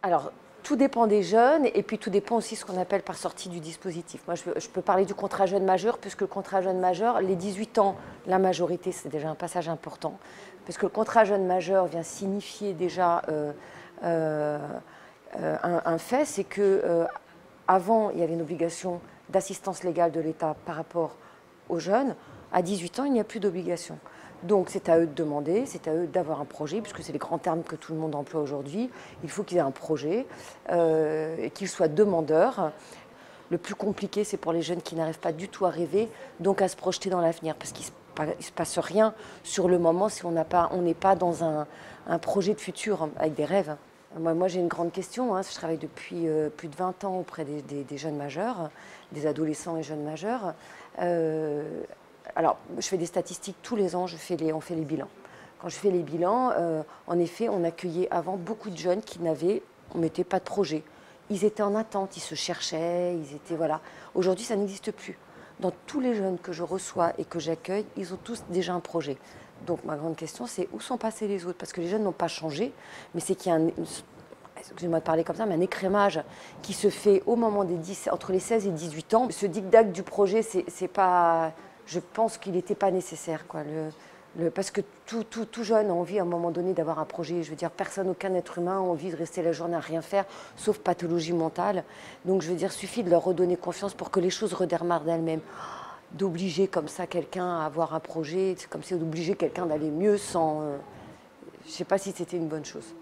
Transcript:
Alors, tout dépend des jeunes et puis tout dépend aussi de ce qu'on appelle par sortie du dispositif. Moi, je peux parler du contrat jeune majeur, puisque le contrat jeune majeur, les 18 ans, la majorité, c'est déjà un passage important, parce que le contrat jeune majeur vient signifier déjà euh, un fait, c'est que avant, il y avait une obligation d'assistance légale de l'État par rapport aux jeunes. À 18 ans, il n'y a plus d'obligation. Donc c'est à eux de demander, c'est à eux d'avoir un projet, puisque c'est les grands termes que tout le monde emploie aujourd'hui. Il faut qu'ils aient un projet, et qu'ils soient demandeurs. Le plus compliqué, c'est pour les jeunes qui n'arrivent pas du tout à rêver, donc à se projeter dans l'avenir, parce qu'il ne se passe rien sur le moment si on n'est pas dans un projet de futur avec des rêves. Moi j'ai une grande question, hein. Je travaille depuis plus de 20 ans auprès des jeunes majeurs, des adolescents et jeunes majeurs. Alors, je fais des statistiques tous les ans, on fait les bilans. Quand je fais les bilans, en effet, on accueillait avant beaucoup de jeunes on mettait pas de projet. Ils étaient en attente, ils se cherchaient, ils étaient, voilà. Aujourd'hui, ça n'existe plus. Dans tous les jeunes que je reçois et que j'accueille, ils ont tous déjà un projet. Donc, ma grande question, c'est où sont passés les autres? Parce que les jeunes n'ont pas changé, mais c'est qu'il y a excusez-moi de parler comme ça, mais un écrémage qui se fait au moment entre les 16 et 18 ans. Ce dictac du projet, c'est pas... Je pense qu'il n'était pas nécessaire, quoi. Parce que tout jeune a envie à un moment donné d'avoir un projet. Je veux dire, aucun être humain a envie de rester la journée à rien faire, sauf pathologie mentale. Donc je veux dire, suffit de leur redonner confiance pour que les choses redémarrent d'elles-mêmes. D'obliger comme ça quelqu'un à avoir un projet, c'est comme si d'obliger quelqu'un d'aller mieux sans... je ne sais pas si c'était une bonne chose.